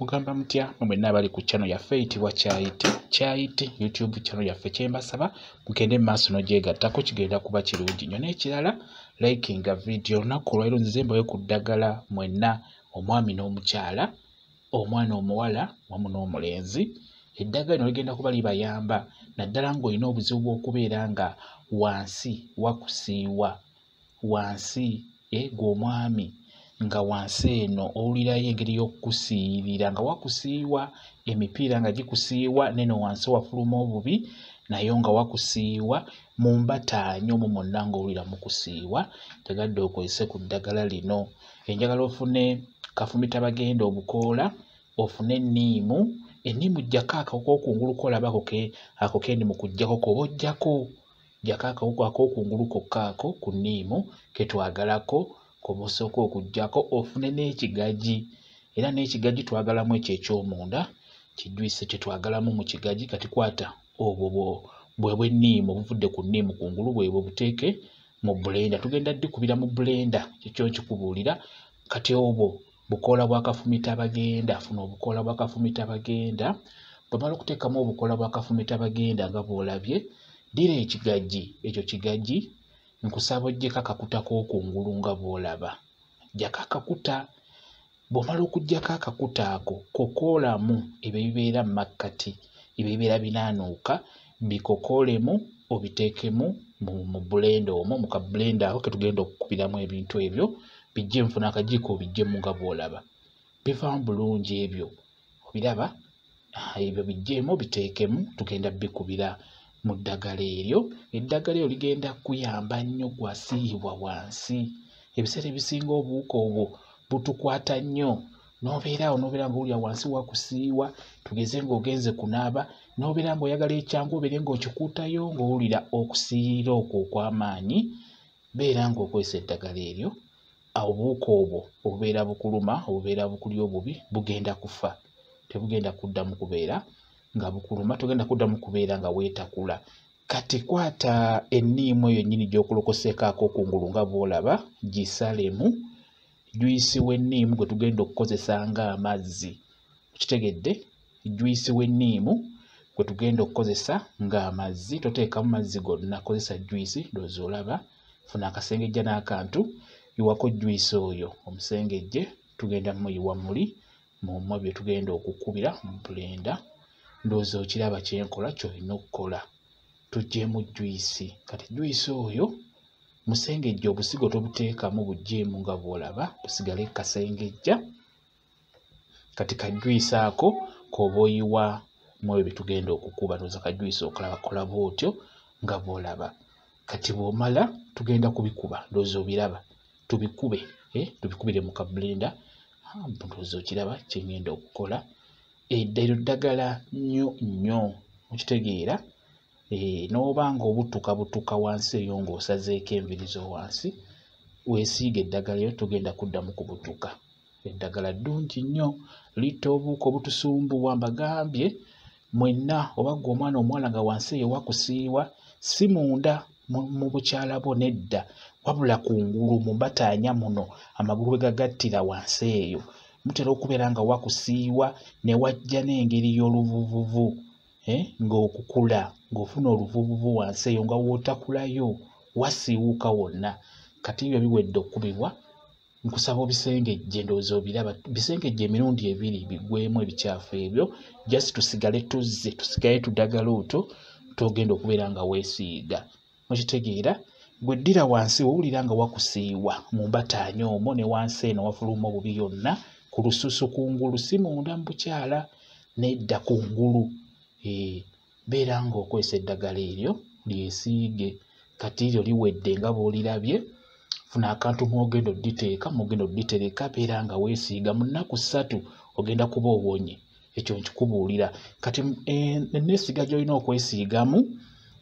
Mugamba mutya mwenna abali ku channel yaffe eyitibwa Kyayiti YouTube channel yaffe. Kyembasaba mugende mu maaso n'ogyegattako, kigenda kuba kirungi nnyo. N'ekirala likinga video. Olunaku olwaleero nzize mbawe ku ddagala mwenna, omwami n'omukyala, omwana omuwala wamu n'omulenzi. Eddagala lino ligenda kuba libayamba naddala ng'olina obuzibu bw'okubeera nga wansi wakusiiwa, wansi gw'omwami nga wansi eno owulirayo engeri y'okukusiirira nga wakusiiwa, emipiira nga gikusiiwa, neno wansi wafuluma obubi nayo nga wakusiiwa, mu mbataanyo mu mwonna ng'owulira mukusiiwa, tegadde okozese ku ddagala lino. Enjagala ofune kafumitabagenda obukoola, ofune enniimu. Enniimu jjako akawuka okungulu kolaba ako kenniimu kujjako koba ojjako, jjako akawuka ak'okungulu kokka ako ku nniimu ketwagalako koba osooka okuggyako. Ofune n'ekigagi, era n'ekigagi twagalamu ekyo eky'omunda, kijwise kyetwagalamu mu kigagi. Kati kwata obwo bw'enniimu obuvudde ku nniimu kungulu bwebwo buteeke mu blender. Tugenda ddikubira mu blender, kikyo nkikubuulira. Kati obwo bukoola bwa kafumitabagenda. Funa obukoola bwa kafumitabagenda. Bw'omala okuteekamu obukoola bwa kafumitabagenda nga bw'olabye, ddira ekigagi, ekyo kigagi nkusaba oggyeko akakuta k'okungulu nga bw'olaba. Ggyako akakuta. Bw'omala okuggyako akakuta ako, kokoolamu ebyo ebibeera mu makkati, ebyo ebibeera binaanuuka, bikokoolemu obiteekemu mu blender omwo, mu kablender ako ketugenda okukubiramu ebintu ebyo. Bijje nfuna akajiiko obiggyemu nga bw'olaba. Bivaamu bulungi ebyo. Obiraba? Ebyo bijjeemu biteekemu, tugenda bikubira mu ddagala eryo. Eddagala eryo ligenda kuyamba nnyo gwasiiyibwa wansi. Ebiseera ebisinga obuwuka obwo butukwata nnyo. N'obeera ng'owulira wansi wakusiiwa, tugeze ng'ogenze kunaaba, n'obeera ng'oyagala ekyangu obeere ng'okikuutayo ng'owulira okusiiyira okwo okw'amaanyi, beera ng'okozesa eddagala eryo. Obuwuka obwo obubeera bukuluma, obubeera bukulya obubi, bugenda kufa. Tebugenda kuddamu kubeera nga bukuluma, togenda kuddamu kubeera nga weetakula. Kati kwata enniimu eyo nnyini gy'okulokoseeko ak'okungulu nga bw'olaba, gisalemu. Juyisi w'enniimu gwe tugenda okukozesa ng'amazzi. Okitegedde? Juyisi w'enniimu gwe tugenda okukozesa ng'amazzi. Toteekamu mazzi gonna, kozesa juyisi. Ndowooza olaba. Funa akasengejja n'akantu, yiwako juyisi oyo omusengejje. Tugenda muyiwa muli mumwe bye tugenda okukubira mu blender. Ndowooza okiraba kyenkola, ky'olina okukola. Tuggyeemu juyisi. Kati juyisi oyo musengejja, obusigo tobuteekamu, buggyeemu nga bw'olaba, busigale kasengejja. Kati kajuyisi ako k'oba oyiwa mu ebyo bye tugenda okukuba. Ndowooza kajuyisi okalaba kola bw'otyo nga bw'olaba. Kati bw'omala tugenda kubikuba. Ndowooza obiraba. Tubikube, tubikubire mu kablender. Ndowooza okiraba kye ngenda okukola. Eryo ddagala nnyo nnyo, okitegeera. N'oba ng'obutuka wansi eyo ng'osazeeko enviiri zo wansi, weesiiga eddagala eryo, tugenda kuddamu kubutuka. Eddagala ddungi nnyo, litta obuwuka obutusumbuwa. Mbagambye mwenna, oba ggwe omwana omuwala nga wansi eyo wakusiiwa, si munda mu bukyala bwo, nedda, wabula kungulu mu mbataanya muno amagulu we gagattira wansi eyo, mutera okubeera nga wakusiiwa ne wajja n'engeri y'oluvuvuvu, ng'okukula, ng'ofuna oluvuvuvu wansi eyo nga wootakulayo, wasiiwuuka wonna. Kati ebyo biwedde okukubibwa, nkusaba obisengejje. Ndowooza obiraba. Bisengejje emirundi ebiri, biggwemu ebicaafu ebyo, just tusigale tuzze, tusigale tuddagala otwo togenda okubeera nga weesiiga. Okitegeera? Gwe ddira wansi owulira nga wakusiiwa mu mbataanya omwo ne wansi eno wafuluma obubi yonna, ku lususu kungulu, si munda mu bukyala, nedda kungulu. Beera ng'okozesa eddagala eryo lyesiige. Kati eryo liwedde nga bw'olirabye. Funa akantu mw'ogenda odditeeka, mw'ogenda odditereka, beera nga weesiiga. Mu nnaku 3 ogenda kuba owonye. Ekyo nkikubuulira. Kati enneesiga gy'olina okwesiigamu,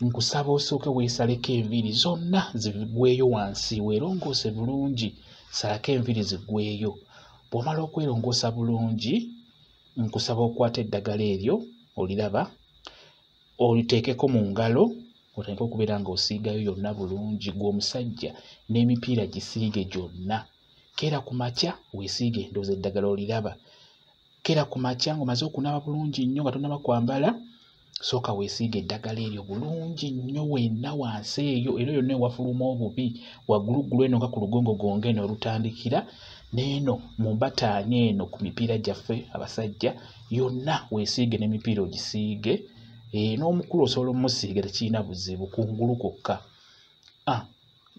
nkusaba osooke weesaleko enviiri zonna zigweyo wansi, weerongoose bulungi, salako enviiri ziggweyo. Bw'omala okwerongoosa bulungi, nkusaba okwata eddagala eryo, oliraba, oliteekeko mu ngalo, otandika okubeera ng'osiigayo yonna bulungi. Gw'omusajja n'emipiira gisiige gyonna. Keera ku makya weesiige, ndowooza eddagala oliraba. kera ku makya ng'omaze okunaaba bulungi nnyo nga tonnaba kwambala, sooka weesiige eddagala eryo bulungi nnyo wenna wansi eyo, era yonna ewafuluma obubi wagguluggulu eno nga ku lugongo gonga eno olutandikira n'eno mu mbataanya eno ku mipiira gyaffe abasajja yonna weesiige n'emipiira ogisiige. N'omukulu osobola omusiiga tekirina buzibu kungulu kwokka.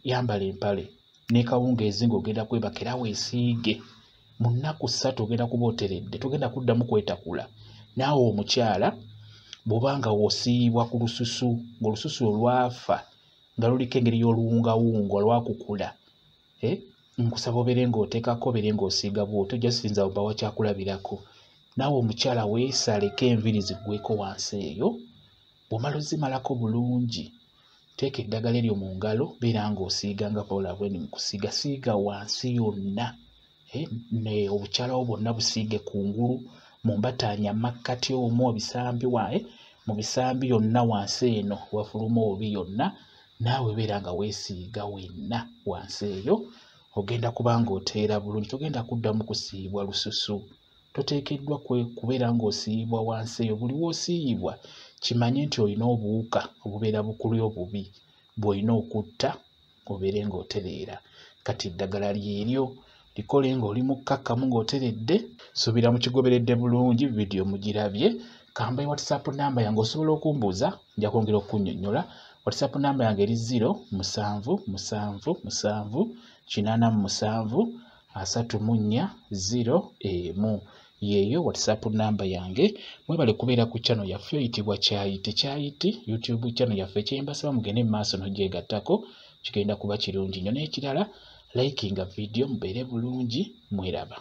Yambala empale ne kawungeezi ng'ogenda kwebaka era weesiige. Mu nnaku 3 ogenda kuba oteredde, togenda kuddamu kwetakula. Naawe omukyala bw'obanga wosiibwa ku lususu ng'olususu olwafa nga luliko engeri y'oluwungawunga olwakukula, nkusaba obeere ng'oteekako obeere ng'osiiga bw'otyo, ojja sinza bba wakyakulabirako. Naawe omukyala weesaleko enviiri ziggweko wansi eyo. Bw'omala ozimalako bulungi, teeka eddagala eryo mu ngalo, beera ng'osiiga nga Paula bweni mu kusiiga. Siiga wansi yonna, obukyala bwo bwonna busiige kungulu, mu mbataanya makkati omwo, mu bisambi yonna wansi eno wafuluma obubi yonna, naawe beera nga weesiiga wenna wansi eyo. Ogenda kuba ng'oteera bulungi, togenda kuddamu kusiibwa lususu. Toteekeddwa kubeera ng'osiibwa wansi eyo. Buli w'osiibwa kimanye nti olina obuwuka obubeera bukuli obubi bw'olina okutta obeere ng'otereera. Kati eddagala lyeryo likole ng'oli mukkakkamu ng'oteredde. Suubira mukigoberedde bulungi, vidiyo mugirabye. Kambaye WhatsApp namba yange osobola okumbuuza, nja kwongera okunnyonnyola. WhatsApp namba yange eri 0777873401. Yeeyo WhatsApp namba yange. Mwebale kubeera ku channel yaffe eyitibwa Kyayiti YouTube channel yaffe. Kyembasaba mugende mu maaso n'ogyegattako, kigenda kuba kirungi nnyo. N'ekirala likinga vidiyo mubeere bulungi, mweraba.